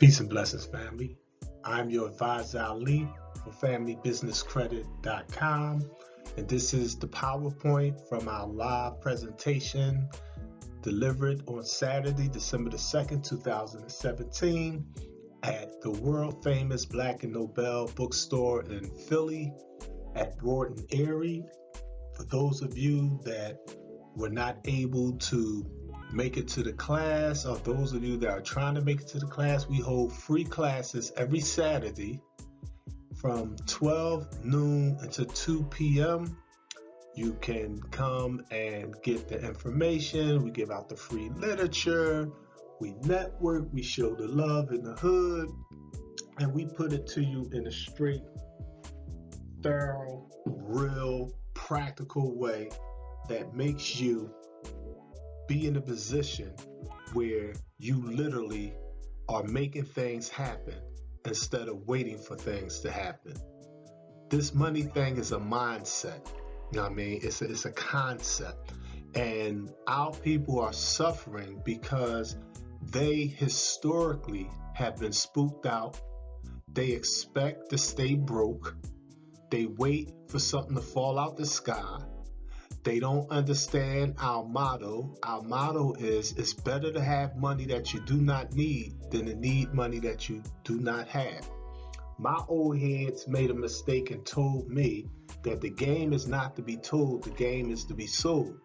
Peace and blessings, family. I'm your advisor, Alif for FamilyBusinessCredit.com, and this is the PowerPoint from our live presentation delivered on Saturday, December the 2nd, 2017 at the world famous Black and Nobel bookstore in Philly at Broughton Erie. For those of you that were not able to make it to the class, or those of you that are trying to make it to the class, we hold free classes every Saturday from 12 noon until 2 p.m. You can come and get the information. We give out the free literature, we network, we show the love in the hood, and we put it to you in a straight, thorough, real, practical way that makes you be in a position where you literally are making things happen instead of waiting for things to happen. This money thing is a mindset. You know what I mean? It's a concept. And our people are suffering because they historically have been spooked out. They expect to stay broke. They wait for something to fall out the sky. They don't understand our motto. Our motto is, it's better to have money that you do not need than to need money that you do not have. My old heads made a mistake and told me that the game is not to be told, the game is to be sold.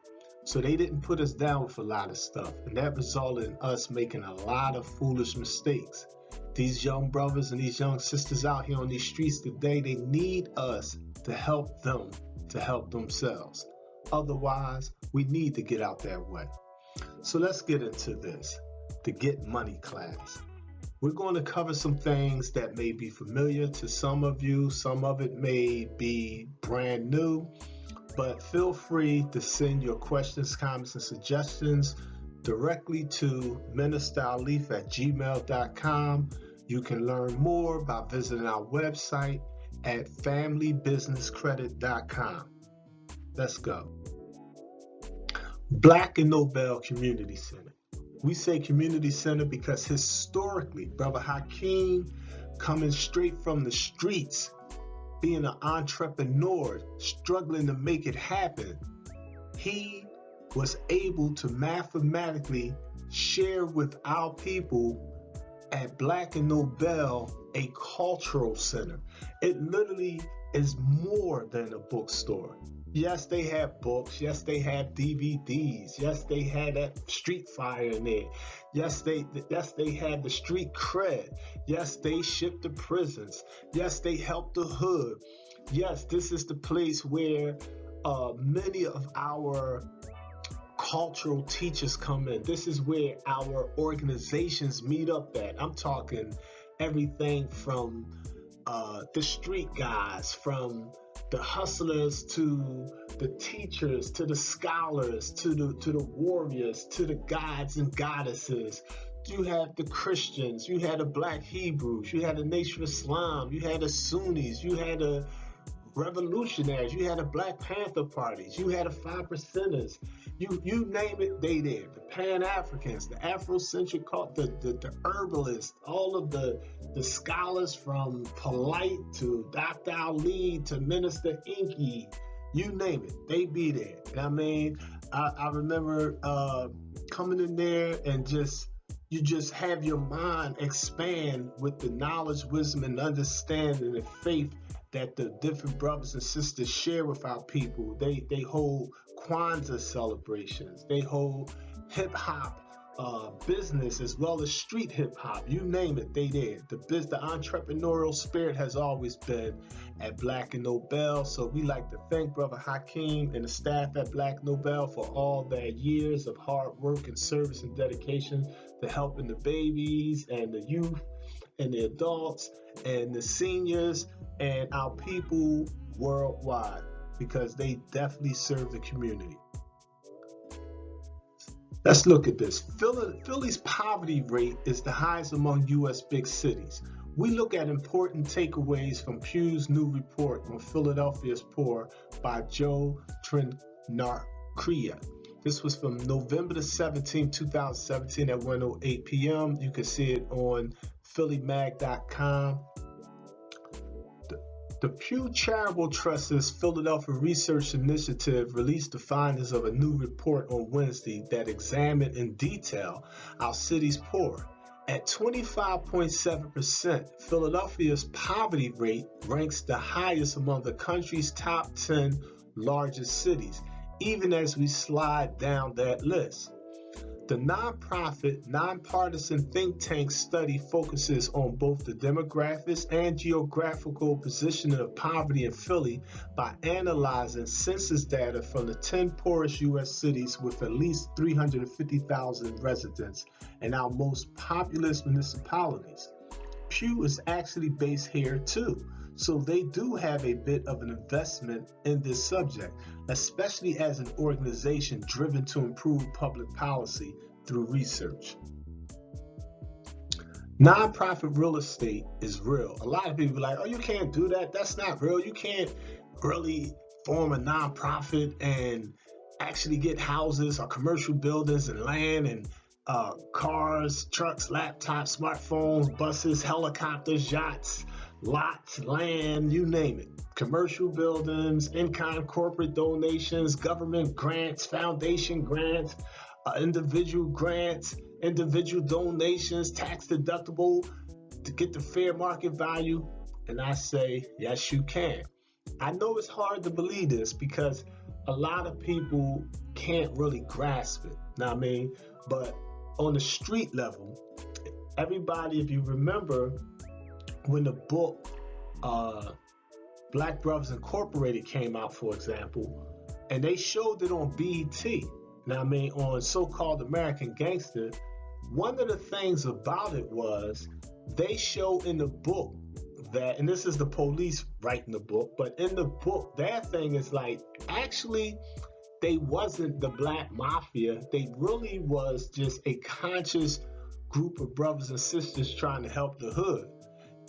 So they didn't put us down with a lot of stuff, and that resulted in us making a lot of foolish mistakes. These young brothers and these young sisters out here on these streets today, they need us to help them to help themselves. Otherwise, we need to get out that way. So let's get into this, the Get Money class. We're going to cover some things that may be familiar to some of you. Some of it may be brand new, but feel free to send your questions, comments, and suggestions directly to ministeralif@gmail.com. You can learn more by visiting our website at FamilyBusinessCredit.com. Let's go. Black and Nobel Community Center. We say community center because historically, Brother Hakeem, coming straight from the streets, being an entrepreneur, struggling to make it happen, he was able to mathematically share with our people at Black and Nobel a cultural center. It literally is more than a bookstore. Yes, they have books. Yes, they have DVDs. Yes, they had that Street Fire in there. Yes, they had the street cred. Yes, they ship to prisons. Yes, they help the hood. Yes, this is the place where many of our cultural teachers come in. This is where our organizations meet up at. I'm talking everything from the street guys, from the hustlers to the teachers, to the scholars, to the warriors, to the gods and goddesses. You had the Christians, you had the Black Hebrews, you had the Nation of Islam, you had the Sunnis, you had the revolutionaries, you had the Black Panther parties, you had the 5%ers, you name it, they there. The Pan-Africans, the Afrocentric cult, the herbalists, all of the scholars from Polite to Dr. Ali to Minister Inky, you name it, they be there. I mean, I remember coming in there and you just have your mind expand with the knowledge, wisdom, and understanding and faith that the different brothers and sisters share with our people. They hold Kwanzaa celebrations. They hold hip hop business as well as street hip hop. You name it, they there. The entrepreneurial spirit has always been at Black and Nobel. So we like to thank Brother Hakeem and the staff at Black Nobel for all their years of hard work and service and dedication to helping the babies and the youth and the adults and the seniors and our people worldwide, because they definitely serve the community. Let's look at this. Philly's poverty rate is the highest among U.S. big cities. We look at important takeaways from Pew's new report on Philadelphia's poor by Joe Trinarcria. This was from November the 17th, 2017 at 1:08 p.m. You can see it on phillymag.com. The Pew Charitable Trust's Philadelphia Research Initiative released the findings of a new report on Wednesday that examined in detail our city's poor. At 25.7%, Philadelphia's poverty rate ranks the highest among the country's top 10 largest cities, even as we slide down that list. The nonprofit, nonpartisan think tank study focuses on both the demographics and geographical positioning of poverty in Philly by analyzing census data from the 10 poorest U.S. cities with at least 350,000 residents and our most populous municipalities. Pew is actually based here too, so they do have a bit of an investment in this subject, especially as an organization driven to improve public policy through research. Nonprofit real estate is real. A lot of people are like, oh, you can't do that. That's not real. You can't really form a nonprofit and actually get houses or commercial buildings and land and cars, trucks, laptops, smartphones, buses, helicopters, yachts, lots, land, you name it. Commercial buildings, in-kind corporate donations, government grants, foundation grants, individual grants, individual donations, tax deductible to get the fair market value. And I say, yes, you can. I know it's hard to believe this because a lot of people can't really grasp it. Know what I mean? But on the street level, everybody, if you remember, when the book Black Brothers Incorporated came out, for example, and they showed it on BET, now I mean on so-called American Gangster, one of the things about it was they show in the book that, and this is the police writing the book, but in the book, their thing is like, actually, they wasn't the Black Mafia. They really was just a conscious group of brothers and sisters trying to help the hood.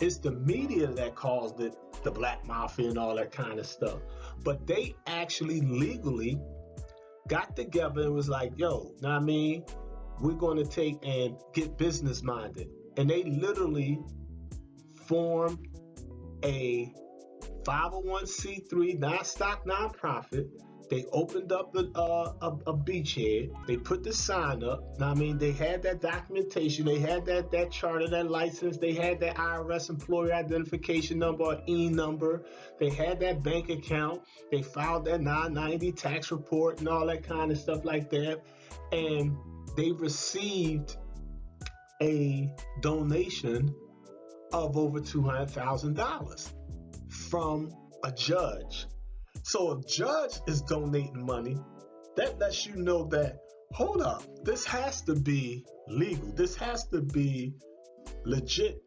It's the media that caused it the Black Mafia and all that kind of stuff. But they actually legally got together and was like, yo, know what I mean? We're going to take and get business minded. And they literally formed a 501c3 non-stock nonprofit. They opened up a beachhead. They put the sign up. Now, I mean, they had that documentation. They had that charter, that license. They had that IRS employee identification number or E number. They had that bank account. They filed that 990 tax report and all that kind of stuff like that. And they received a donation of over $200,000 from a judge. So if judge is donating money, that lets you know that, hold up, this has to be legal. This has to be legit,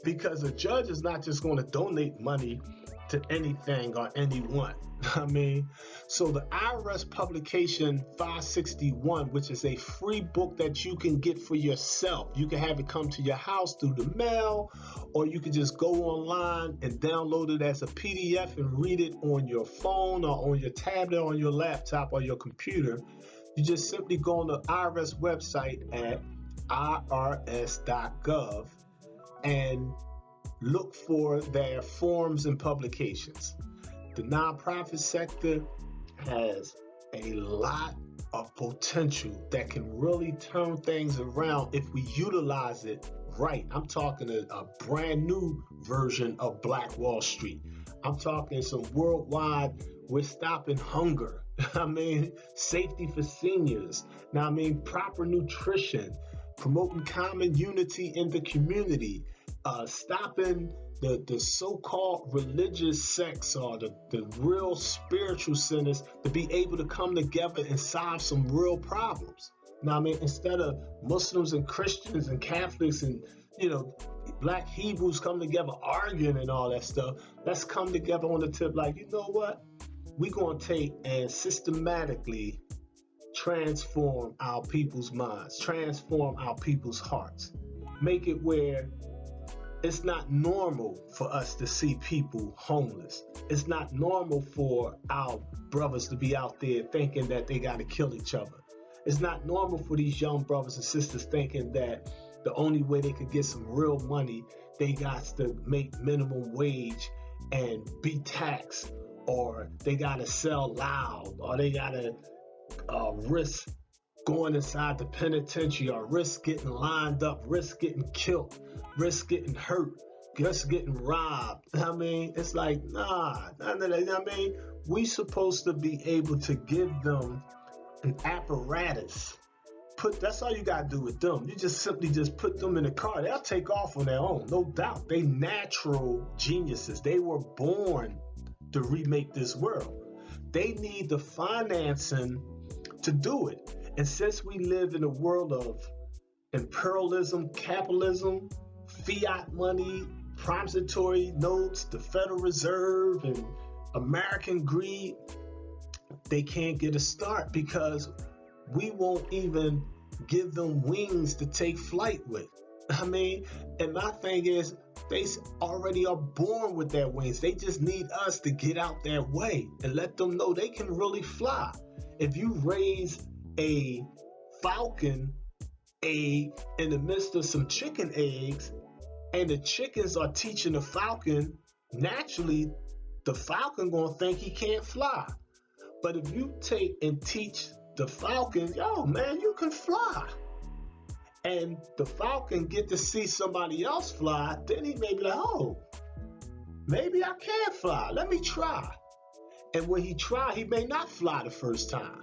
because a judge is not just going to donate money to anything or anyone. I mean, so the IRS publication 561, which is a free book that you can get for yourself. You can have it come to your house through the mail, or you can just go online and download it as a PDF and read it on your phone or on your tablet or on your laptop or your computer. You just simply go on the IRS website at irs.gov and look for their forms and publications. The nonprofit sector has a lot of potential that can really turn things around if we utilize it right. I'm talking a brand new version of Black Wall Street. I'm talking some worldwide, we're stopping hunger. I mean, safety for seniors. Now, I mean, proper nutrition, promoting common unity in the community, stopping the so-called religious sects or the real spiritual centers to be able to come together and solve some real problems. Now, I mean, instead of Muslims and Christians and Catholics and, Black Hebrews come together arguing and all that stuff, let's come together on the tip like, you know what? We're going to take and systematically transform our people's minds, transform our people's hearts, make it where it's not normal for us to see people homeless. It's not normal for our brothers to be out there thinking that they got to kill each other. It's not normal for these young brothers and sisters thinking that The only way they could get some real money, they got to make minimum wage and be taxed, or they got to sell loud, or they got to risk going inside the penitentiary, or risk getting lined up, risk getting killed, risk getting hurt, risk getting robbed. I mean, it's like, nah. I mean, we supposed to be able to give them an apparatus. That's all you gotta do with them. You just simply just put them in a car. They'll take off on their own, no doubt. They natural geniuses. They were born to remake this world. They need the financing to do it. And since we live in a world of imperialism, capitalism, fiat money, promissory notes, the Federal Reserve, and American greed, they can't get a start because we won't even give them wings to take flight with. I mean, and my thing is, they already are born with their wings. They just need us to get out their way and let them know they can really fly. If you raise a falcon egg in the midst of some chicken eggs, and the chickens are teaching the falcon, naturally, the falcon gonna think he can't fly. But if you take and teach the falcon, yo, man, you can fly, and the falcon get to see somebody else fly, then he may be like, oh, maybe I can fly. Let me try. And when he tried, he may not fly the first time,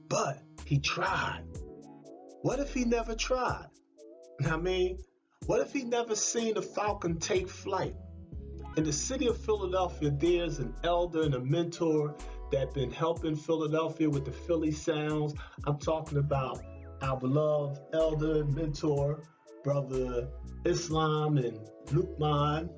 but he tried. What if he never tried? I mean, what if he never seen a falcon take flight? In the city of Philadelphia, there's an elder and a mentor that been helping Philadelphia with the Philly sounds. I'm talking about our beloved elder and mentor, Brother Islam and Lukman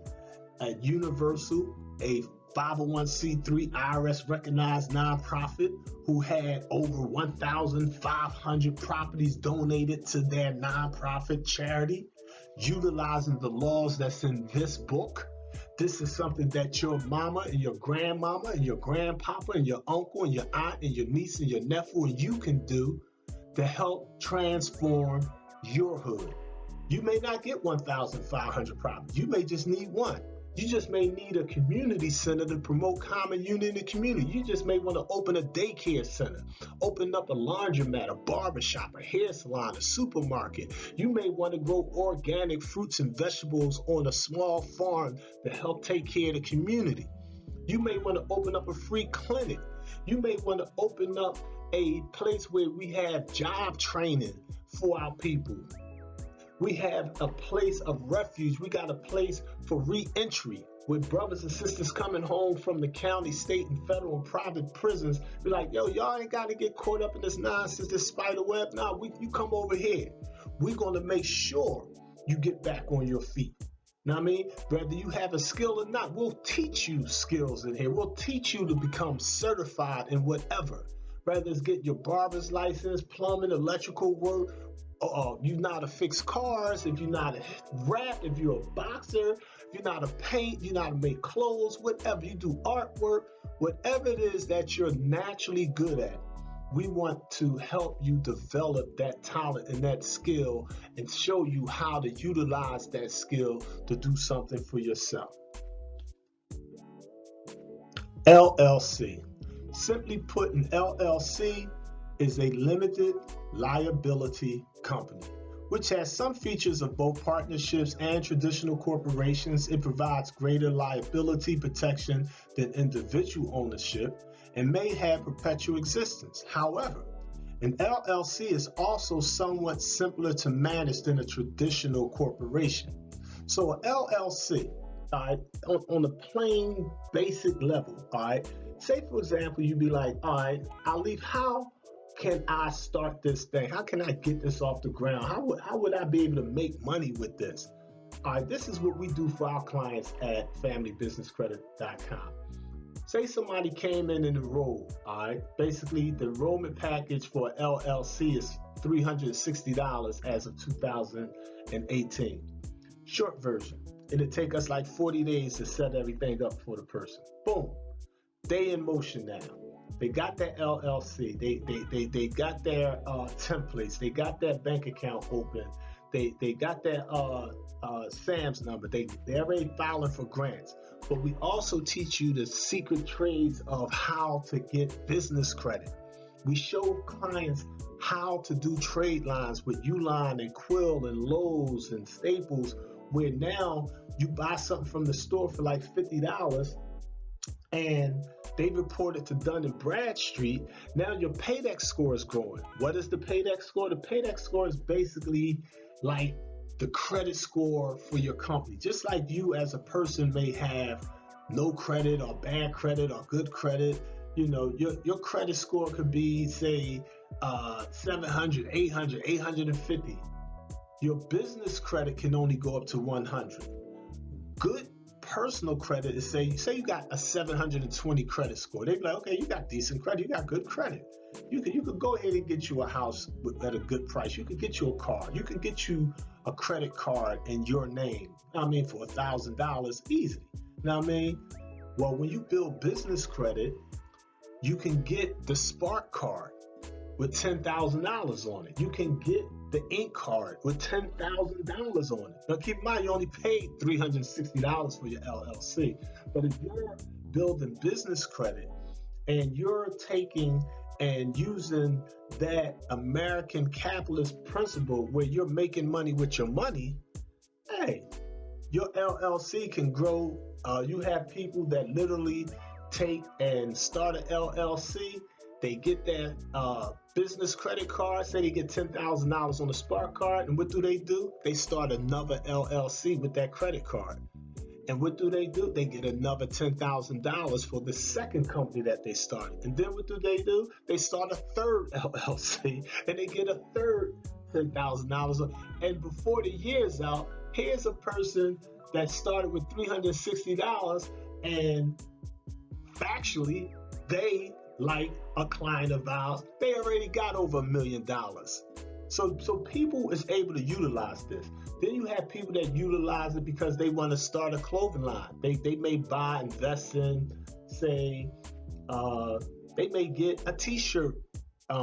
at Universal, a 501c3 IRS recognized nonprofit who had over 1,500 properties donated to their nonprofit charity, utilizing the laws that's in this book. This is something that your mama and your grandmama and your grandpapa and your uncle and your aunt and your niece and your nephew and you can do to help transform your hood. You may not get 1,500 properties. You may just need one. You just may need a community center to promote common unity in the community. You just may want to open a daycare center, open up a laundromat, a barbershop, a hair salon, a supermarket. You may want to grow organic fruits and vegetables on a small farm to help take care of the community. You may want to open up a free clinic. You may want to open up a place where we have job training for our people. We have a place of refuge. We got a place for re-entry with brothers and sisters coming home from the county, state, and federal and private prisons. Be like, yo, y'all ain't got to get caught up in this nonsense, this spider web. Nah, you come over here. We're going to make sure you get back on your feet. Know what I mean? Whether you have a skill or not, we'll teach you skills in here. We'll teach you to become certified in whatever. Whether it's get your barber's license, plumbing, electrical work, you know how to fix cars, if you know how to rap, if you're a boxer, if you know how to paint, you know how to make clothes, whatever, you do artwork, whatever it is that you're naturally good at, we want to help you develop that talent and that skill and show you how to utilize that skill to do something for yourself. LLC. Simply put, an LLC is a limited liability company, which has some features of both partnerships and traditional corporations. It provides greater liability protection than individual ownership and may have perpetual existence. However, an LLC is also somewhat simpler to manage than a traditional corporation. So an LLC, all right, on a plain basic level, all right, say for example, you'd be like, all right, Alif, how can I start this thing? How can I get this off the ground? How would I be able to make money with this? All right, this is what we do for our clients at familybusinesscredit.com. Say somebody came in and enrolled, all right? Basically, the enrollment package for LLC is $360 as of 2018. Short version, it'll take us like 40 days to set everything up for the person. Boom, they in motion now. They got their LLC, they got their templates, they got their bank account open, They got their SAM's number. They're already filing for grants. But we also teach you the secret trades of how to get business credit. We show clients how to do trade lines with Uline and Quill and Lowe's and Staples, where now you buy something from the store for like $50 and they report it to Dun & Bradstreet. Now your Paydex score is growing. What is the Paydex score? The Paydex score is basically like the credit score for your company. Just like you as a person may have no credit or bad credit or good credit, you know, your credit score could be, say, 700, 800, 850. Your business credit can only go up to 100. Good personal credit is, say you got a 720 credit score. They'd be like, okay, you got decent credit, you got good credit. You could go ahead and get you a house at a good price. You could get you a car. You could get you a credit card in your name. I mean, for $1,000 easily. Now, I mean, well, when you build business credit, you can get the Spark card with $10,000 on it. You can get the Ink card with $10,000 on it. Now, keep in mind, you only paid $360 for your LLC. But if you're building business credit and you're taking and using that American capitalist principle where you're making money with your money, hey, your LLC can grow. You have people that literally take and start an LLC. They get their business credit card, say they get $10,000 on the Spark card, and what do? They start another LLC with that credit card. And what do? They get another $10,000 for the second company that they started. And then what do? They start a third LLC, and they get a third $10,000. And before the year's out, here's a person that started with $360, and factually, they, like a client of ours, they already got over $1 million. So people is able to utilize this. Then you have people that utilize it because they want to start a clothing line. They may invest in, say, they may get a t-shirt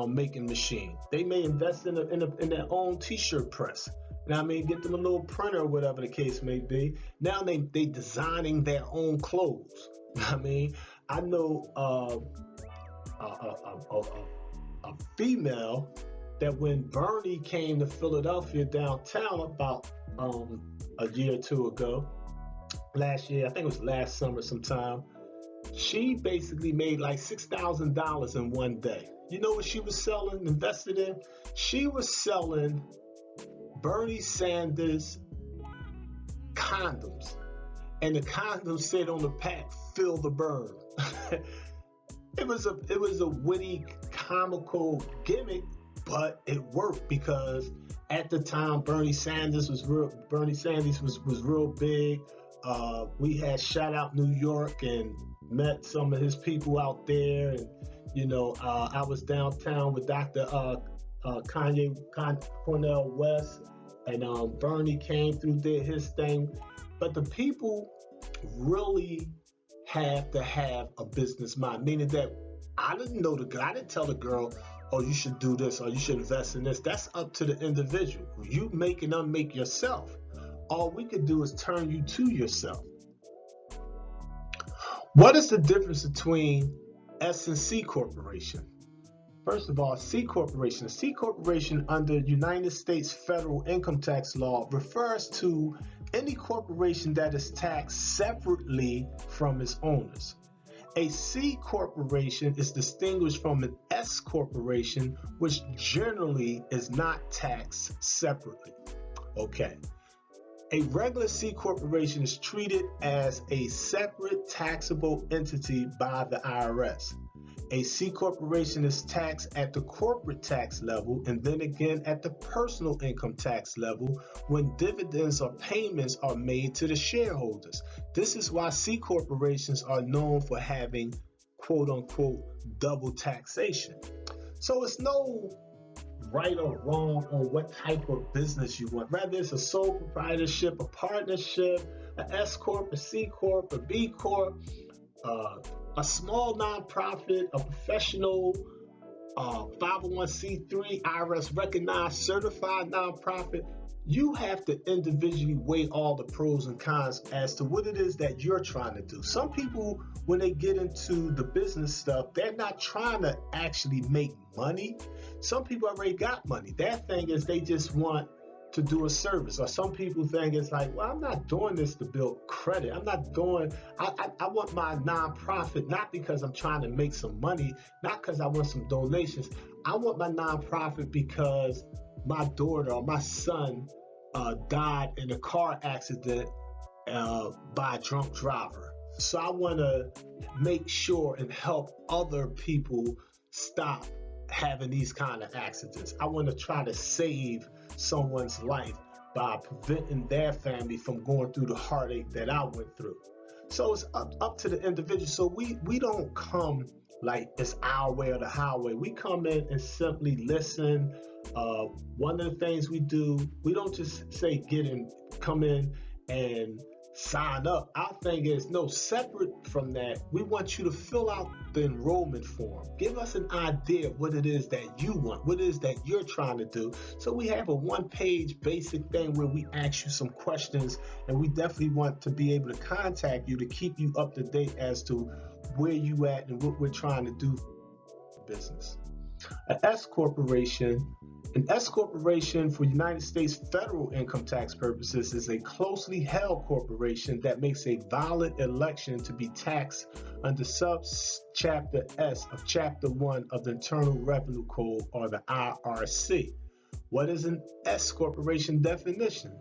making machine. They may invest in their own t-shirt press. Now, I mean, get them a little printer or whatever the case may be. Now they designing their own clothes. I mean, I know a female that when Bernie came to Philadelphia downtown about a year or two ago, last year, I think it was last summer sometime, she basically made like $6,000 in one day. You know what she was selling, invested in? She was selling Bernie Sanders condoms. And the condoms said on the pack, "Feel the burn." It was a witty, comical gimmick, but it worked because at the time Bernie Sanders was real big. We had Shout Out New York and met some of his people out there, and you know, I was downtown with Dr. Cornel West, and Bernie came through, did his thing. But the people really have to have a business mind, meaning that I didn't tell the girl, oh, you should do this or you should invest in this. That's up to the individual. You make and unmake yourself. All we could do is turn you to yourself. What is the difference between S and C corporation? First of all, C corporation. A C corporation under United States federal income tax law refers to any corporation that is taxed separately from its owners. A C corporation is distinguished from an S corporation, which generally is not taxed separately. Okay. A regular C corporation is treated as a separate taxable entity by the IRS. A C corporation is taxed at the corporate tax level and then again at the personal income tax level when dividends or payments are made to the shareholders. This is why C corporations are known for having quote unquote double taxation. So it's no right or wrong on what type of business you want. Rather, it's a sole proprietorship, a partnership, an S corp, a C corp, a B corp, a small nonprofit, a professional, 501c3, IRS recognized certified nonprofit. you have to individually weigh all the pros and cons as to what it is that you're trying to do. Some people, when they get into the business stuff, they're not trying to actually make money. Some people already got money. Their thing is they just want to do a service. Or some people think it's like, well, I'm not doing this to build credit. I'm not doing, I want my nonprofit, not because I'm trying to make some money, not because I want some donations. I want my nonprofit because my daughter or my son died in a car accident by a drunk driver. So I want to make sure and help other people stop having these kind of accidents. I want to try to save someone's life by preventing their family from going through the heartache that I went through. So it's up to the individual. So we don't come like it's our way or the highway. We come in and simply listen. One of the things we do, we don't just say come in and sign up. Our thing is, no, separate from that, we want you to fill out the enrollment form. Give us an idea of what it is that you want, what it is that you're trying to do. So we have a one-page basic thing where we ask you some questions, and we definitely want to be able to contact you to keep you up to date as to where you at and what we're trying to do for business. An S corporation. An S corporation for United States federal income tax purposes is a closely held corporation that makes a valid election to be taxed under subchapter S of Chapter 1 of the Internal Revenue Code, or the IRC. What is an S corporation definition?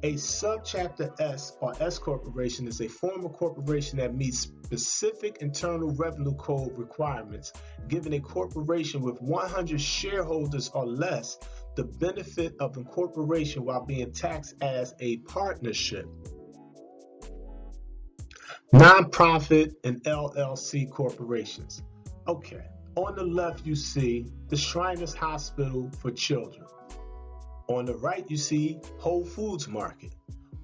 A subchapter S or S corporation is a form of corporation that meets specific Internal Revenue Code requirements, giving a corporation with 100 shareholders or less the benefit of incorporation while being taxed as a partnership. Nonprofit and LLC corporations. Okay, on the left you see the Shriners Hospital for Children. On the right, you see Whole Foods Market.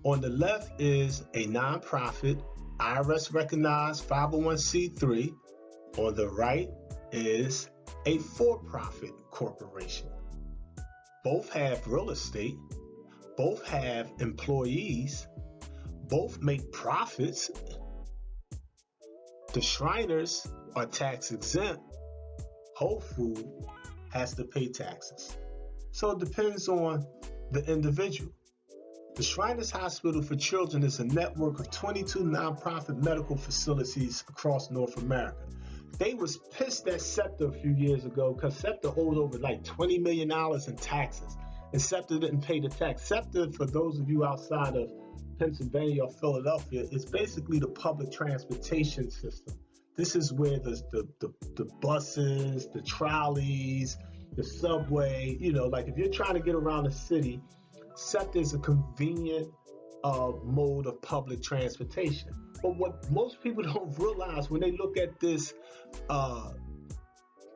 On the left is a nonprofit, IRS recognized 501c3. On the right is a for-profit corporation. Both have real estate. Both have employees. Both make profits. The Shriners are tax exempt. Whole Food has to pay taxes. So it depends on the individual. The Shriners Hospital for Children is a network of 22 nonprofit medical facilities across North America. They was pissed at SEPTA a few years ago because SEPTA owed over like $20 million in taxes, and SEPTA didn't pay the tax. SEPTA, for those of you outside of Pennsylvania or Philadelphia, is basically the public transportation system. This is where the buses, the trolleys, the subway, like if you're trying to get around the city, SEPTA is a convenient mode of public transportation. But what most people don't realize when they look at this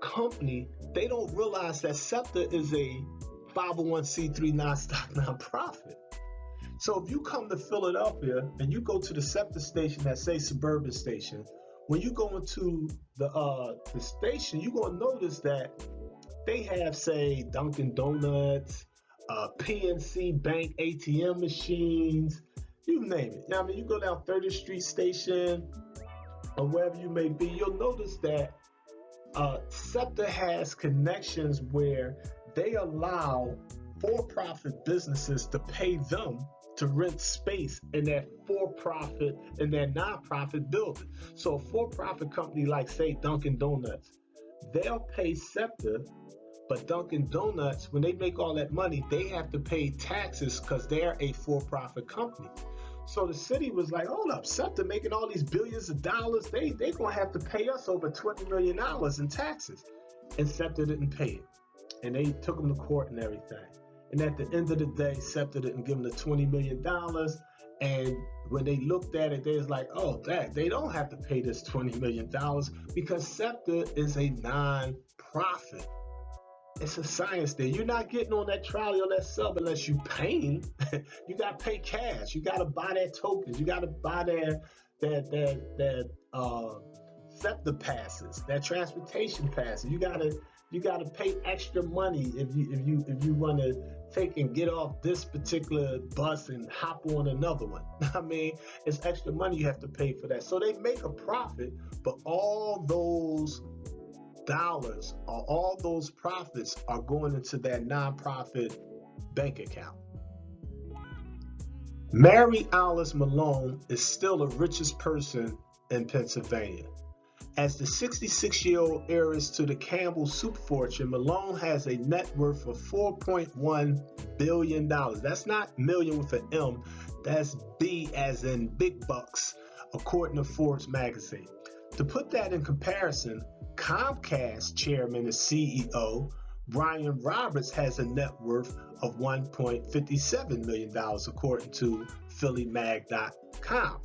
company, they don't realize that SEPTA is a 501c3 non-stock nonprofit. So if you come to Philadelphia and you go to the SEPTA station that say Suburban Station, when you go into the station, you're going to notice that they have, say, Dunkin' Donuts, PNC Bank ATM machines, you name it. I mean, you go down 30th Street Station or wherever you may be, you'll notice that SEPTA has connections where they allow for-profit businesses to pay them to rent space in their for-profit and their non-profit building. So a for-profit company like, say, Dunkin' Donuts, they'll pay SEPTA, but Dunkin' Donuts, when they make all that money, they have to pay taxes because they're a for-profit company. So the city was like, hold up, SEPTA making all these billions of dollars, they're going to have to pay us over $20 million in taxes. And SEPTA didn't pay it. And they took them to court and everything. And at the end of the day, SEPTA didn't give them the $20 million. And when they looked at it, they was like, oh, they don't have to pay this $20 million because SEPTA is a non-profit. It's a science there. You're not getting on that trolley or that sub unless you paying. You got to pay cash. You got to buy their tokens. You got to buy their SEPTA passes, their transportation passes. You got to You got to pay extra money if you want to take and get off this particular bus and hop on another one. I mean, it's extra money you have to pay for that. So they make a profit, but all those dollars or all those profits are going into that nonprofit bank account. Mary Alice Malone is still the richest person in Pennsylvania. As the 66-year-old heiress to the Campbell soup fortune, Malone has a net worth of $4.1 billion. That's not million with an M, that's B as in big bucks, according to Forbes magazine. To put that in comparison, Comcast chairman and CEO Brian Roberts has a net worth of $1.57 million, according to PhillyMag.com.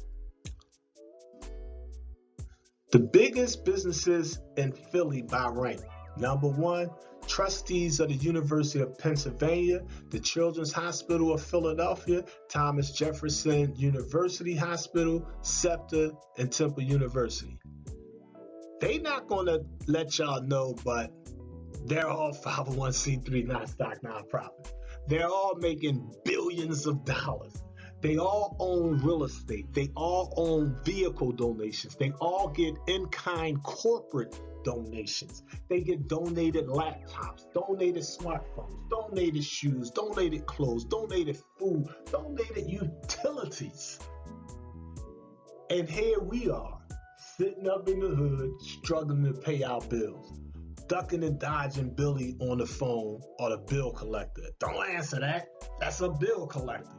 The biggest businesses in Philly by rank. Number one, trustees of the University of Pennsylvania, the Children's Hospital of Philadelphia, Thomas Jefferson University Hospital, SEPTA, and Temple University. They not going to let y'all know, but they're all 501c3 non-stock nonprofits. They're all making billions of dollars. They all own real estate. They all own vehicle donations. They all get in-kind corporate donations. They get donated laptops, donated smartphones, donated shoes, donated clothes, donated food, donated utilities. And here we are, sitting up in the hood, struggling to pay our bills, ducking and dodging Billy on the phone or the bill collector. Don't answer that. That's a bill collector.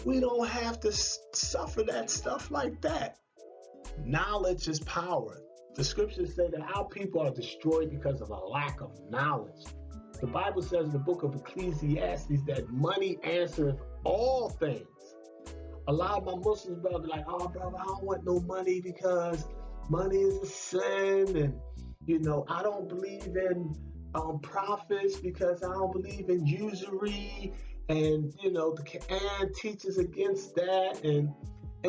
We don't have to suffer that stuff like that. Knowledge is power. The scriptures say that our people are destroyed because of a lack of knowledge. The Bible says in the book of Ecclesiastes that money answereth all things. A lot of my Muslims brothers are like, oh, brother, I don't want no money because money is a sin. And, I don't believe in prophets because I don't believe in usury. And, the Quran teaches against that. And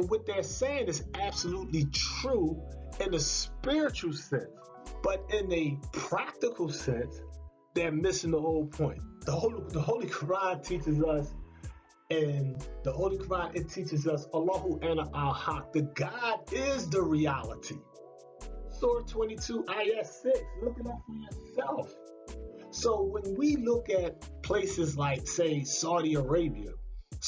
what they're saying is absolutely true in a spiritual sense. But in a practical sense, they're missing the whole point. The Holy Quran teaches us, and the Holy Quran, it teaches us, Allahu Ana al-Haq, the God is the reality. Surah 22, Ayah 6, look it up for yourself. So when we look at places like, say, Saudi Arabia,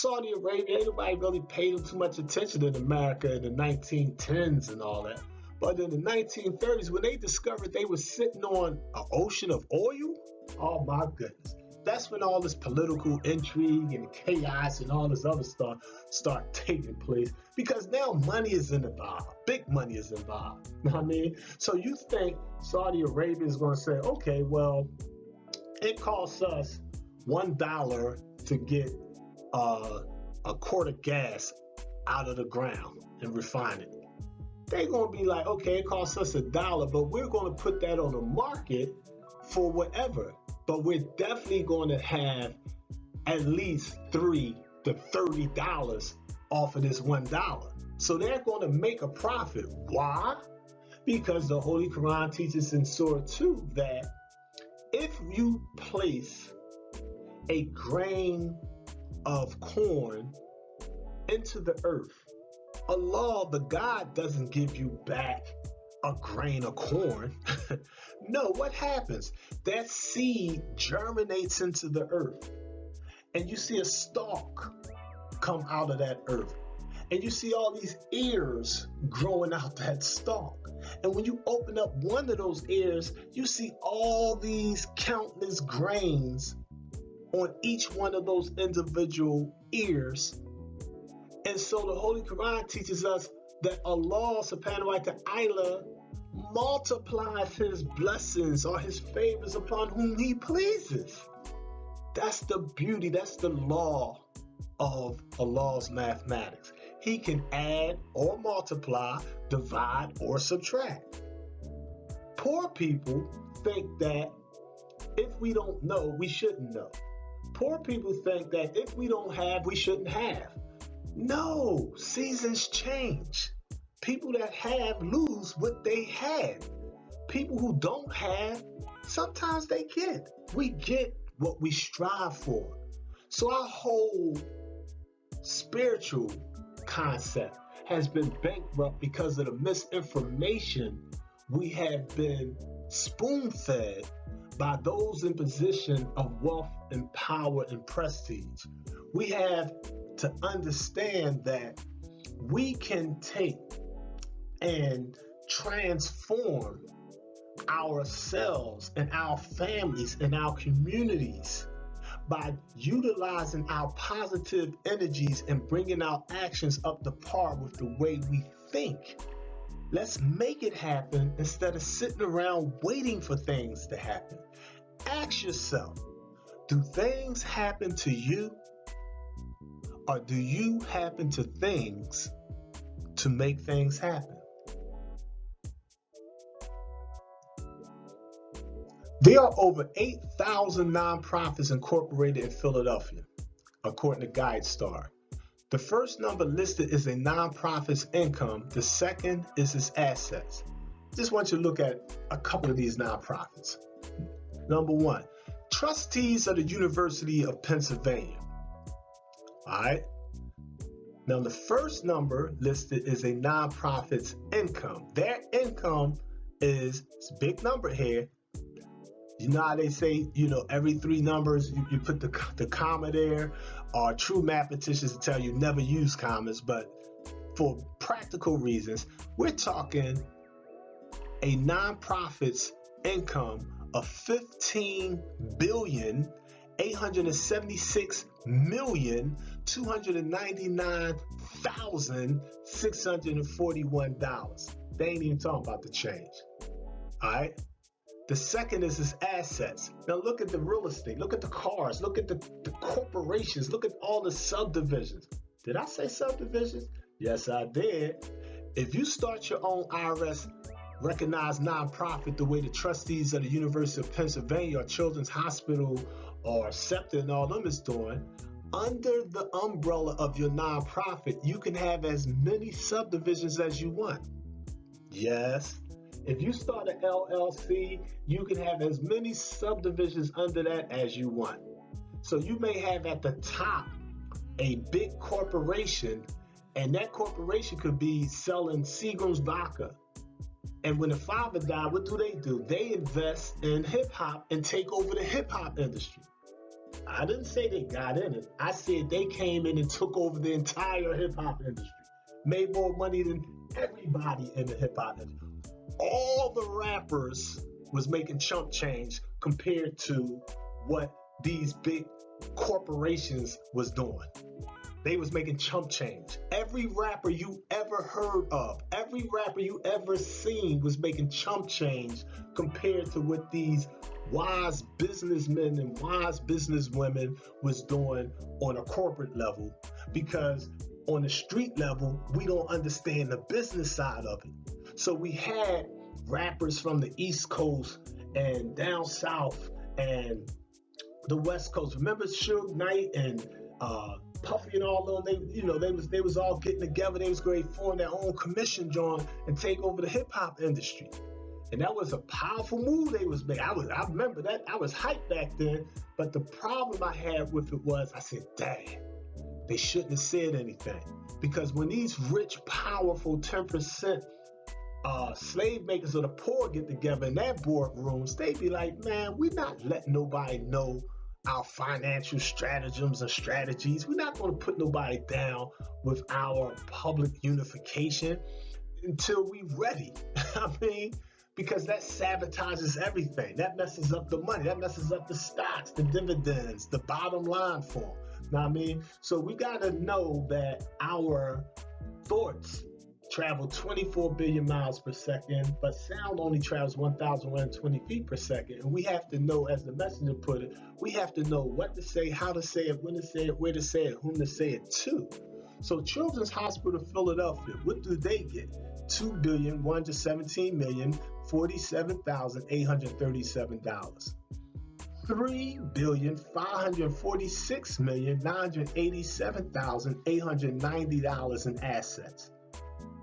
ain't nobody really paid too much attention in America in the 1910s and all that. But in the 1930s, when they discovered they were sitting on an ocean of oil, oh my goodness. That's when all this political intrigue and chaos and all this other stuff start taking place, because now money is involved. Big money is involved. You know what I mean? So you think Saudi Arabia is going to say, okay, well, it costs us $1 to get a quart of gas out of the ground and refine it. They're going to be like, okay, it costs us $1, but we're going to put that on the market for whatever. But we're definitely going to have at least $3 to $30 off of this $1. So they're going to make a profit. Why? Because the Holy Quran teaches in Surah 2 that if you place a grain of corn into the earth, Allah, the God, doesn't give you back a grain of corn. No, what happens? That seed germinates into the earth, and you see a stalk come out of that earth, and you see all these ears growing out that stalk. And when you open up one of those ears, you see all these countless grains on each one of those individual ears. And so the Holy Quran teaches us that Allah subhanahu wa ta'ala multiplies his blessings or his favors upon whom he pleases. That's the beauty, that's the law of Allah's mathematics. He can add or multiply, divide or subtract. Poor people think that if we don't know, we shouldn't know. Poor people think that if we don't have, we shouldn't have. No, seasons change. People that have lose what they have. People who don't have sometimes they get. We get what we strive for. So our whole spiritual concept has been bankrupt because of the misinformation we have been spoon-fed by those in position of wealth and power and prestige. We have to understand that we can take and transform ourselves and our families and our communities by utilizing our positive energies and bringing our actions up to par with the way we think. Let's make it happen instead of sitting around waiting for things to happen. Ask yourself, do things happen to you, or do you happen to things to make things happen? There are over 8,000 nonprofits incorporated in Philadelphia, according to GuideStar. The first number listed is a nonprofit's income. The second is its assets. Just want you to look at a couple of these nonprofits. Number one, Trustees of the University of Pennsylvania. All right. Now, the first number listed is a nonprofit's income. Their income is, it's a big number here. You know how they say, every three numbers, you put the comma there, or true mathematicians tell you never use commas, but for practical reasons, we're talking a nonprofit's income of $15,876,299,641. They ain't even talking about the change. All right. The second is his assets. Now look at the real estate, look at the cars, look at the corporations, look at all the subdivisions. Did I say subdivisions? Yes, I did. If you start your own IRS recognized nonprofit the way the Trustees of the University of Pennsylvania or Children's Hospital or SEPTA and all them is doing, under the umbrella of your nonprofit, you can have as many subdivisions as you want. Yes. If you start an LLC, you can have as many subdivisions under that as you want. So you may have at the top a big corporation, and that corporation could be selling Seagram's vodka. And when the father died, what do? They invest in hip hop and take over the hip hop industry. I didn't say they got in it. I said they came in and took over the entire hip hop industry, made more money than everybody in the hip hop industry. All the rappers was making chump change compared to what these big corporations was doing. They was making chump change. Every rapper you ever heard of, every rapper you ever seen was making chump change compared to what these wise businessmen and wise businesswomen was doing on a corporate level, because on the street level, we don't understand the business side of it. So we had rappers from the East Coast and down South and the West Coast. Remember Suge Knight and Puffy and all of them? They was all getting together. They was going to form their own commission joint and take over the hip hop industry. And that was a powerful move they was making. I remember that. I was hyped back then. But the problem I had with it was, I said, dang, they shouldn't have said anything. Because when these rich, powerful 10% slave makers of the poor get together in their boardrooms, they be like, man, we're not letting nobody know our financial stratagems and strategies. We're not going to put nobody down with our public unification until we're ready. I mean, because that sabotages everything. That messes up the money. That messes up the stocks, the dividends, the bottom line for them. Know what I mean? So we got to know that our thoughts travel 24 billion miles per second, but sound only travels 1,120 feet per second. And we have to know, as the messenger put it, we have to know what to say, how to say it, when to say it, where to say it, whom to say it to. So Children's Hospital of Philadelphia, what do they get? $2,117,047,837. $3,546,987,890 in assets.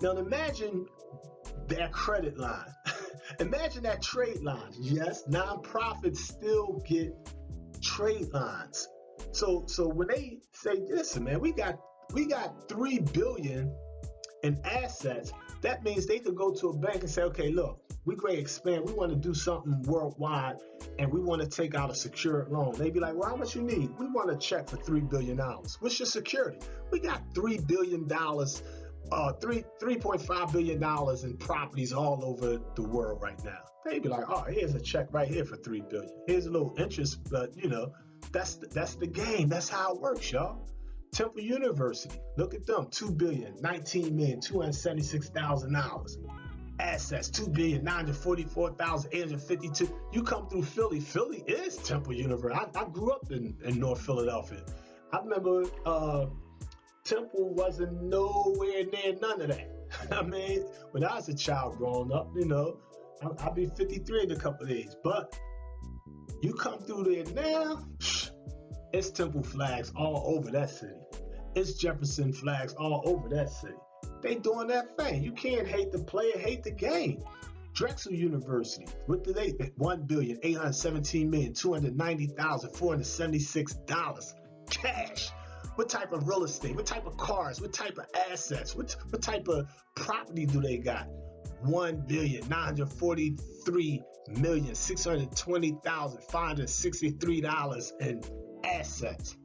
Now imagine their credit line Imagine that trade lines. Yes, nonprofits still get trade lines. So when they say, listen, man, we got 3 billion in assets, that means they could go to a bank and say, okay, look, we great expand. We want to do something worldwide, and we want to take out a secured loan. They'd be like, well, how much you need? We want a check for $3 billion. What's your security? We got $3 billion, $3.5 billion in properties all over the world right now. They'd be like, oh, here's a check right here for $3 billion. Here's a little interest, but that's the game. That's how it works, y'all. Temple University, look at them, $2 billion, $19,276,000. Assets, $2,944,852. You come through Philly. Philly is Temple University. I grew up in North Philadelphia. I remember Temple wasn't nowhere near none of that. I mean, when I was a child growing up, I'll be 53 in a couple of days. But you come through there now, it's Temple flags all over that city. It's Jefferson flags all over that city. They doing that thing. You can't hate the player, hate the game. Drexel University, what do they? $1,817,290,476 cash. What type of real estate? What type of cars? What type of assets? What type of property do they got? $1,943,620,563 in assets.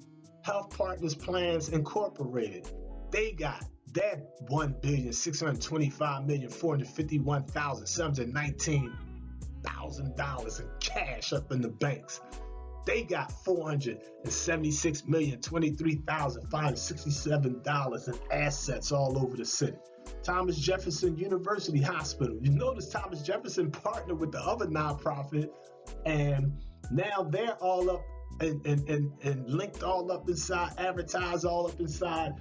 Health Partners Plans Incorporated, they got that $1,625,451,719 in cash up in the banks. They got $476,023,567 in assets all over the city. Thomas Jefferson University Hospital. You notice Thomas Jefferson partnered with the other nonprofit, and now they're all up and linked all up inside, advertised all up inside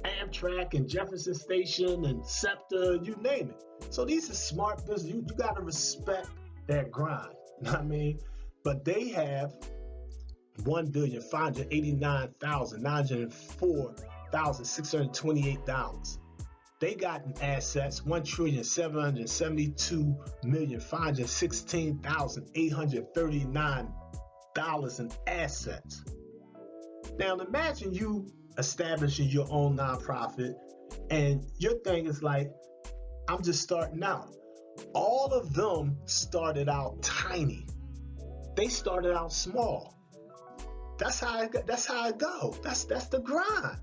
Amtrak and Jefferson Station and SEPTA, you name it. So these are smart business. You got to respect their grind. You know what I mean? But they have $1,589,904,628. They got in assets $1,772,516,839 in assets. Now imagine you establishing your own nonprofit, and your thing is like, I'm just starting out. All of them started out tiny. They started out small. That's how it go. That's the grind.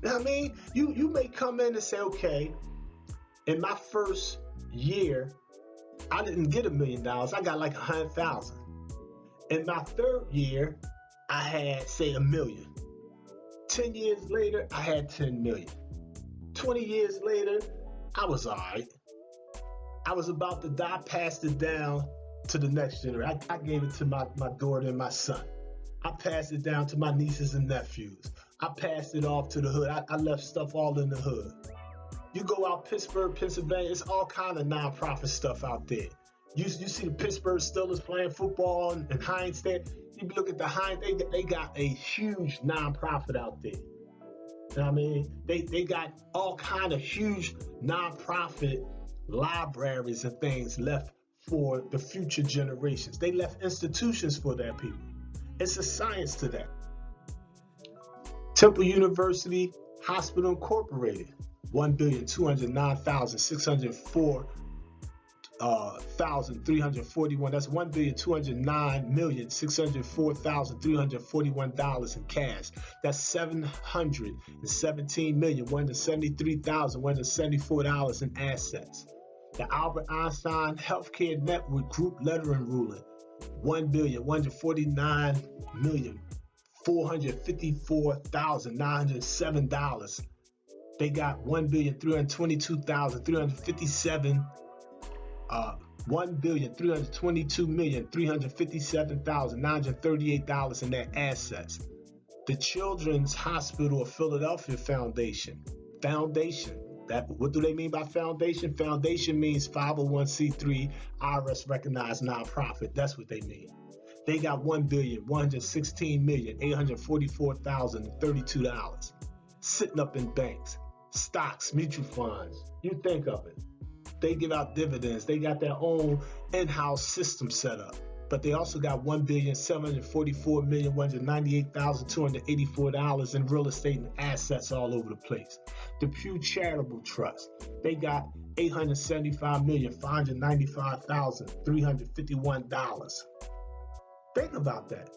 You know what I mean? You may come in and say, okay, in my first year, I didn't get $1 million. I got like 100,000. In my third year, I had, say, $1 million. 10 years later, I had 10 million. 20 years later, I was all right. I was about to die, passed it down to the next generation. I gave it to my daughter and my son. I passed it down to my nieces and nephews. I passed it off to the hood. I left stuff all in the hood. You go out Pittsburgh, Pennsylvania, it's all kind of nonprofit stuff out there. You see the Pittsburgh Steelers playing football in Heinz there. You look at the Heinz, they got a huge nonprofit out there. You know what I mean? They got all kind of huge nonprofit libraries and things left for the future generations. They left institutions for their people. It's a science to that. Temple University Hospital Incorporated, $1,209,604,341. That's $1,209,604,341 in cash. That's $717,173,174 in assets. The Albert Einstein Healthcare Network Group Lettering Ruling, $1,149,454,907. They got $1,322,357. $1,322,357,938 in their assets. The Children's Hospital of Philadelphia Foundation. What do they mean by foundation? Foundation means 501c3 IRS recognized nonprofit. That's what they mean. They got $1,116,844,032 sitting up in banks, stocks, mutual funds. You think of it. They give out dividends. They got their own in-house system set up. But they also got $1,744,198,284 in real estate and assets all over the place. The Pew Charitable Trust, they got $875,595,351. Think about that.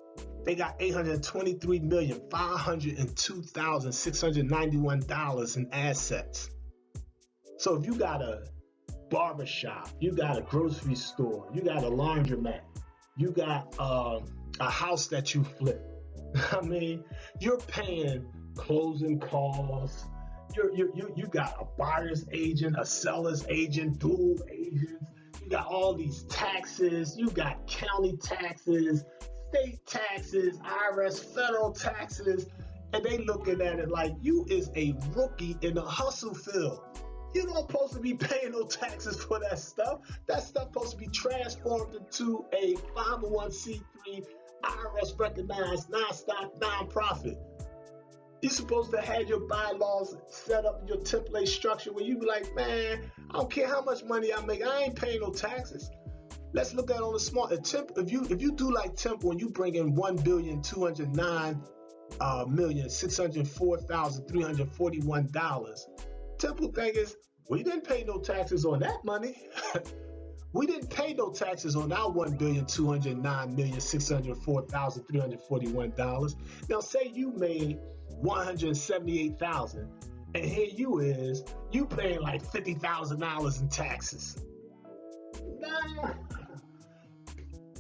They got $823,502,691 in assets. So if you got a barbershop, you got a grocery store, you got a laundromat, you got a house that you flip, I mean, you're paying closing costs. You got a buyer's agent, a seller's agent, dual agents. You got all these taxes. You got county taxes, state taxes, IRS, federal taxes, and they looking at it like you is a rookie in the hustle field. You're not supposed to be paying no taxes for that stuff. That stuff supposed to be transformed into a 501c3 IRS recognized non-stock nonprofit. You're supposed to have your bylaws set up in your template structure where you be like, man, I don't care how much money I make, I ain't paying no taxes. Let's look at it on a small if you do like Temple and you bring in $1,209,604,341. Temple thing is, we didn't pay no taxes on that money. We didn't pay no taxes on our $1,209,604,341. Now, say you made $178,000, and here you paying like $50,000 in taxes. Nah,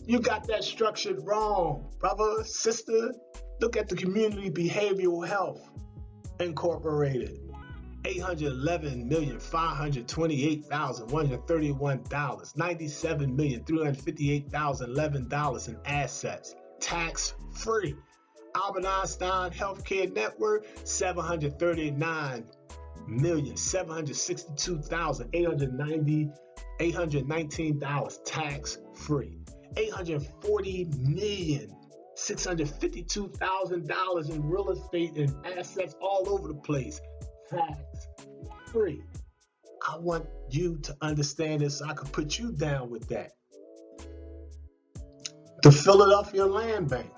you got that structured wrong, brother, sister. Look at the Community Behavioral Health Incorporated. $811,528,131, $97,358,011 in assets, tax-free. Albert Einstein Healthcare Network, $739,762,819, tax-free. $840,652,000 in real estate and assets all over the place, tax-free. I want you to understand this so I can put you down with that. The Philadelphia Land Bank,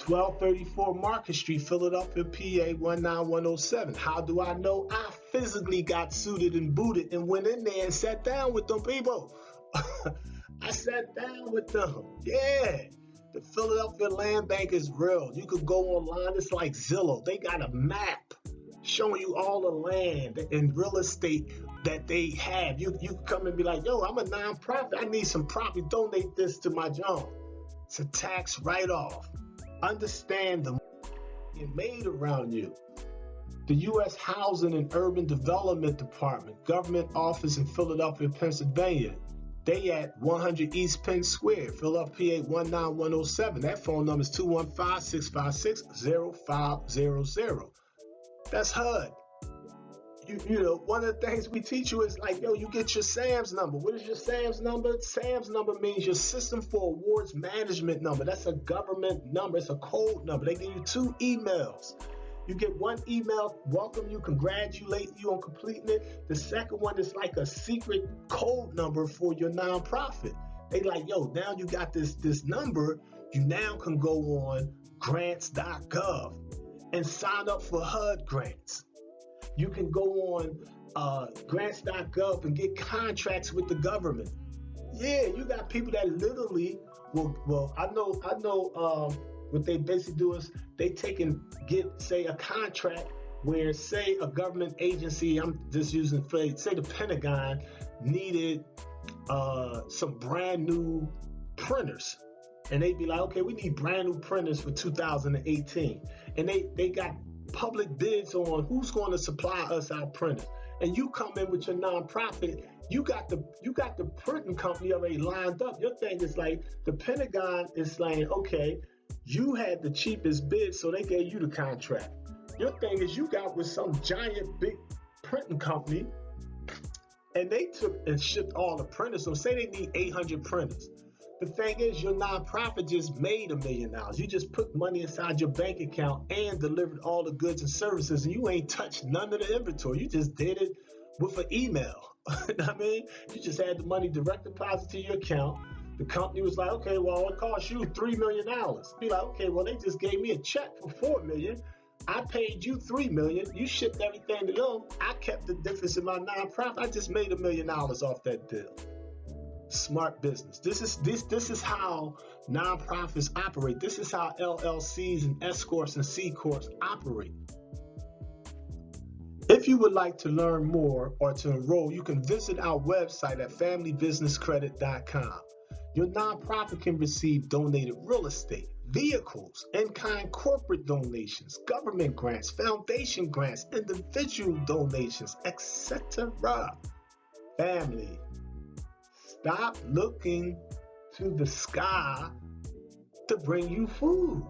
1234 Market Street, Philadelphia, PA 19107. How do I know? I physically got suited and booted and went in there and sat down with them people. I sat down with them. Yeah. The Philadelphia Land Bank is real. You could go online. It's like Zillow. They got a map showing you all the land and real estate that they have. You come and be like, yo, I'm a nonprofit. I need some property. Donate this to my job. It's a tax write-off. Understand the money made around you. The U.S. Housing and Urban Development Department, government office in Philadelphia, Pennsylvania. They at 100 East Penn Square, Philadelphia, PA 19107. That phone number is 215-656-0500. That's HUD. You know, one of the things we teach you is like, yo, you get your SAMS number. What is your SAMS number? SAMS number means your System for Awards Management number. That's a government number. It's a code number. They give you 2 emails. You get one email, welcome you, congratulate you on completing it. The second one is like a secret code number for your nonprofit. They like, yo, now you got this number. You now can go on grants.gov and sign up for HUD grants. You can go on grants.gov and get contracts with the government. Yeah, you got people that literally I know what they basically do is they take and get, say, a contract where, say, a government agency, I'm just using the phrase, say the Pentagon needed some brand new printers. And they'd be like, okay, we need brand new printers for 2018. And they got public bids on who's going to supply us our printers. And you come in with your nonprofit, you got the printing company already lined up. Your thing is like, the Pentagon is saying, okay, you had the cheapest bid, so they gave you the contract. Your thing is you got with some giant big printing company, and they took and shipped all the printers. So say they need 800 printers. The thing is, your nonprofit just made $1 million. You just put money inside your bank account and delivered all the goods and services, and you ain't touched none of the inventory. You just did it with an email. I mean, you just had the money direct deposit to your account. The company was like, okay, well, it cost you $3 million. Be like, okay, well, they just gave me a check for $4 million. I paid you $3 million. You shipped everything to them. I kept the difference in my nonprofit. I just made $1 million off that deal. Smart business. This is how nonprofits operate. This is how LLCs and S corps and C corps operate. If you would like to learn more or to enroll, you can visit our website at familybusinesscredit.com. Your nonprofit can receive donated real estate, vehicles, in-kind corporate donations, government grants, foundation grants, individual donations, etc. Family, stop looking to the sky to bring you food.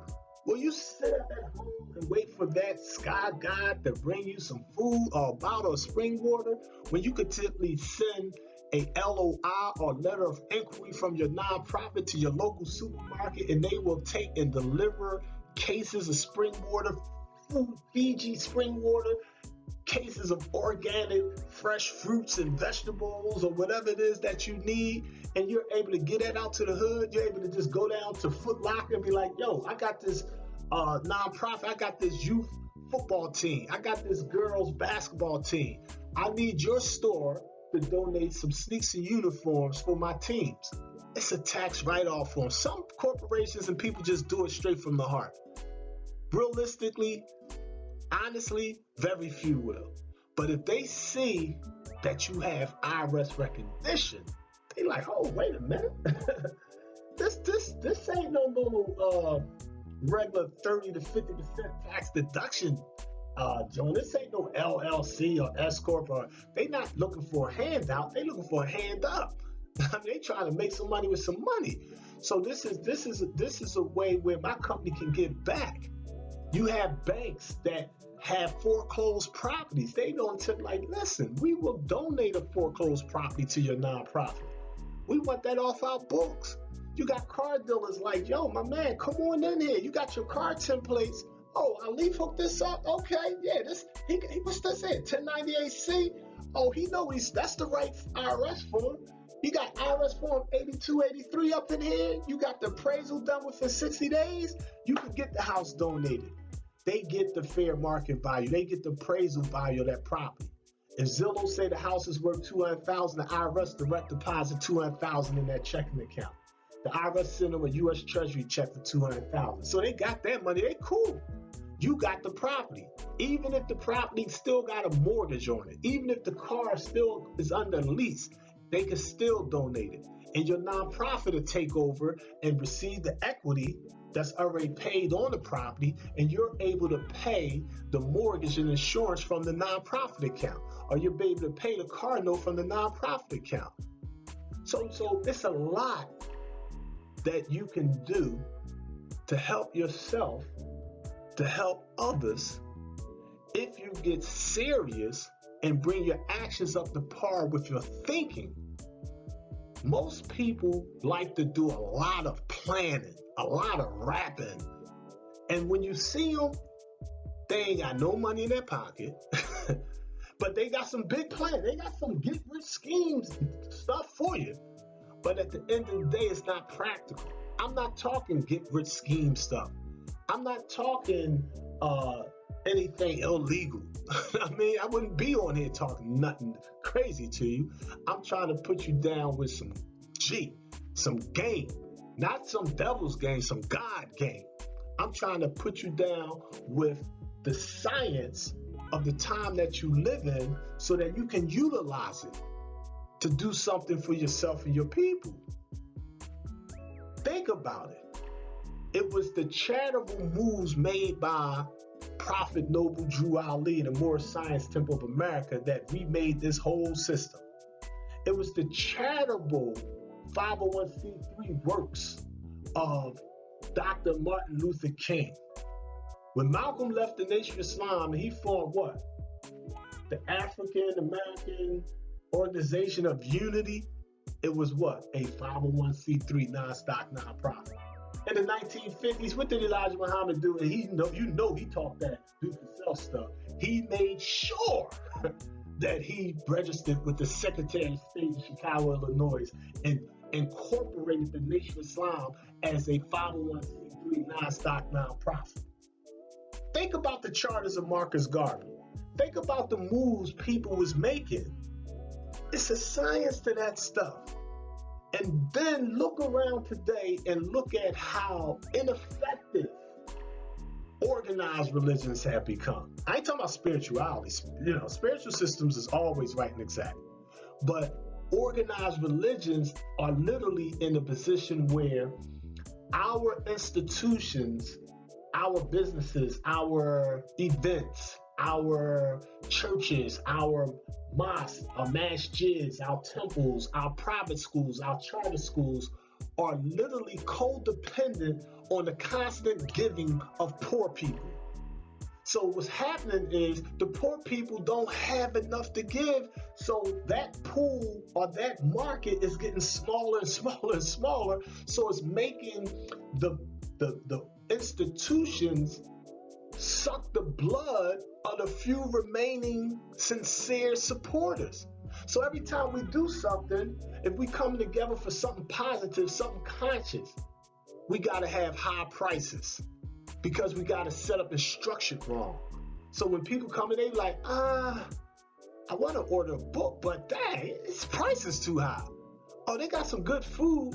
Will you sit up at home and wait for that sky god to bring you some food or a bottle of spring water when you could typically send a LOI or letter of inquiry from your nonprofit to your local supermarket, and they will take and deliver cases of spring water, Fiji spring water, cases of organic fresh fruits and vegetables or whatever it is that you need, and you're able to get that out to the hood. You're able to just go down to Foot Locker and be like, yo, I got this nonprofit, I got this youth football team, I got this girls basketball team. I need your store to donate some sneaks and uniforms for my teams. It's a tax write-off for them. Some corporations and people just do it straight from the heart. Realistically, honestly, very few will. But if they see that you have IRS recognition, they like, oh, wait a minute. this ain't no little regular 30 to 50% tax deduction, John. This ain't no LLC or S corp. They not looking for a handout. They looking for a hand up. I mean, they trying to make some money with some money. So this is a way where my company can give back. You have banks that have foreclosed properties. They don't tip like, listen, we will donate a foreclosed property to your nonprofit. We want that off our books. You got car dealers like, yo, my man, come on in here. You got your car templates. Oh, Alif hooked this up. Okay, yeah, he what's this in? 1098C. Oh, he know that's the right IRS form. You got IRS form 8283 up in here. You got the appraisal done within 60 days. You can get the house donated. They get the fair market value. They get the appraisal value of that property. If Zillow say the house is worth $200,000, the IRS direct deposit $200,000 in that checking account. The IRS send them a U.S. Treasury check for $200,000. So they got that money. They cool. You got the property. Even if the property still got a mortgage on it, even if the car still is under lease, they can still donate it. And your nonprofit will take over and receive the equity that's already paid on the property, and you're able to pay the mortgage and insurance from the nonprofit account, or you'll be able to pay the car note from the nonprofit account. So it's a lot that you can do to help yourself, to help others, if you get serious and bring your actions up to par with your thinking. Most people like to do a lot of planning, a lot of rapping. And when you see them, they ain't got no money in their pocket, but they got some big plans. They got some get rich schemes, stuff for you. But at the end of the day, it's not practical. I'm not talking get rich scheme stuff. I'm not talking anything illegal. I mean, I wouldn't be on here talking nothing crazy to you. I'm trying to put you down with some some game. Not some devil's game, some God game. I'm trying to put you down with the science of the time that you live in so that you can utilize it to do something for yourself and your people. Think about it. It was the charitable moves made by Prophet Noble Drew Ali and the Moorish Science Temple of America that remade this whole system. It was the charitable 501c3 works of Dr. Martin Luther King. When Malcolm left the Nation of Islam, he formed what? The African American Organization of Unity. It was what? A 501c3 non-stock nonprofit. In the 1950s, what did Elijah Muhammad do? And he talked that do for self stuff. He made sure that he registered with the Secretary of State of Chicago, Illinois, and incorporated the Nation of Islam as a 501c3 non-stock nonprofit. Think about the charters of Marcus Garvey. Think about the moves people was making. It's a science to that stuff. And then look around today and look at how ineffective organized religions have become. I ain't talking about spirituality. Spiritual systems is always right and exact. But organized religions are literally in a position where our institutions, our businesses, our events, our churches, our mosques, our masjids, our temples, our private schools, our charter schools are literally codependent on the constant giving of poor people. So what's happening is the poor people don't have enough to give, so that pool or that market is getting smaller and smaller and smaller. So it's making the institutions suck the blood of the few remaining sincere supporters. So every time we do something, if we come together for something positive, something conscious, we got to have high prices because we got to set up and structure it wrong. So when people come in, they like, I want to order a book, but dang, its price is too high. Oh, they got some good food,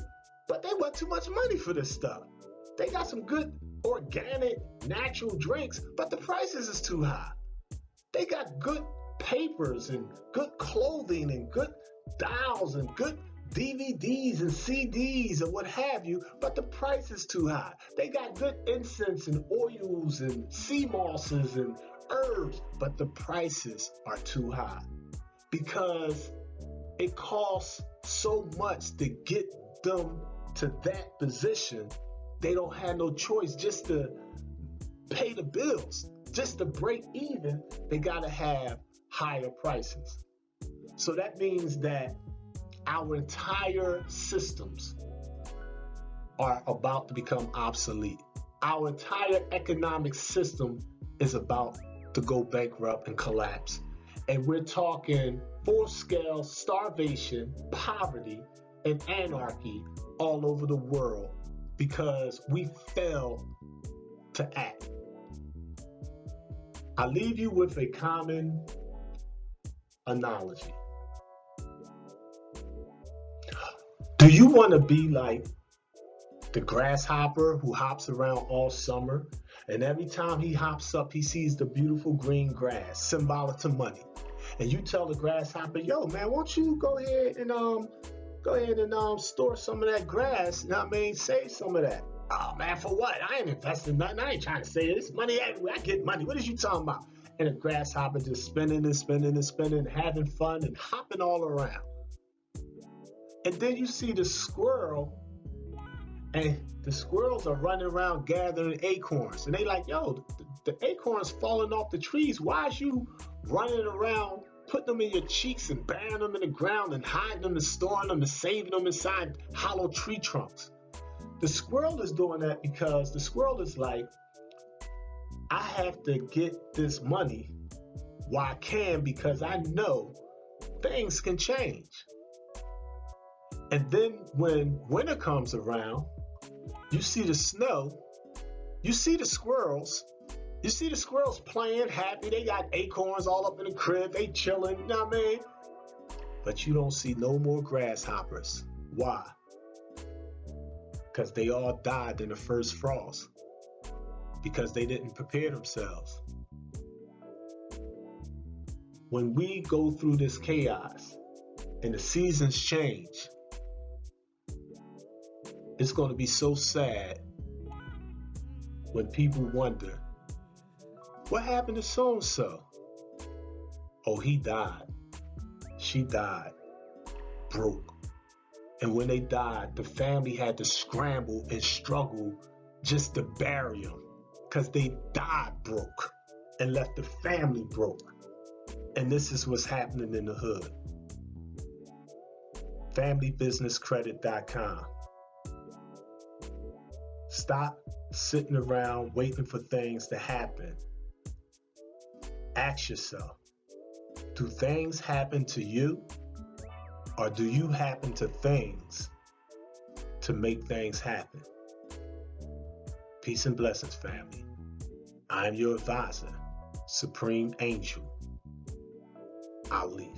but they want too much money for this stuff. They got some good organic, natural drinks, but the prices is too high. They got good papers and good clothing and good dials and good DVDs and CDs and what have you, but the price is too high. They got good incense and oils and sea mosses and herbs, but the prices are too high because it costs so much to get them to that position. They don't have no choice just to pay the bills, just to break even. They got to have higher prices. So that means that our entire systems are about to become obsolete. Our entire economic system is about to go bankrupt and collapse. And we're talking full-scale starvation, poverty, and anarchy all over the world because we fail to act. I leave you with a common analogy. Do you want to be like the grasshopper who hops around all summer, and every time he hops up, he sees the beautiful green grass, symbolic to money? And you tell the grasshopper, yo, man, won't you go ahead and store some of that grass, save some of that. Oh, man, for what? I ain't investing nothing. I ain't trying to save this money everywhere. I get money. What is you talking about? And the grasshopper just spinning and spinning and spinning, having fun and hopping all around. And then you see the squirrel, and the squirrels are running around gathering acorns. And they like, yo, the acorns falling off the trees. Why is you running around, putting them in your cheeks and burying them in the ground and hiding them and storing them and saving them inside hollow tree trunks? The squirrel is doing that because the squirrel is like, I have to get this money while I can because I know things can change. And then when winter comes around, you see the snow, you see the squirrels playing happy. They got acorns all up in the crib, they chilling, you know what I mean? But you don't see no more grasshoppers. Why? Because they all died in the first frost. Because they didn't prepare themselves. When we go through this chaos and the seasons change, it's going to be so sad when people wonder, what happened to so-and-so? Oh, he died. She died. Broke. And when they died, the family had to scramble and struggle just to bury them because they died broke and left the family broke. And this is what's happening in the hood. FamilyBusinessCredit.com. Stop sitting around waiting for things to happen. Ask yourself, Do things happen to you, or do you happen to things to make things happen? Peace and blessings, family. I am your advisor, Supreme Angel, Alif.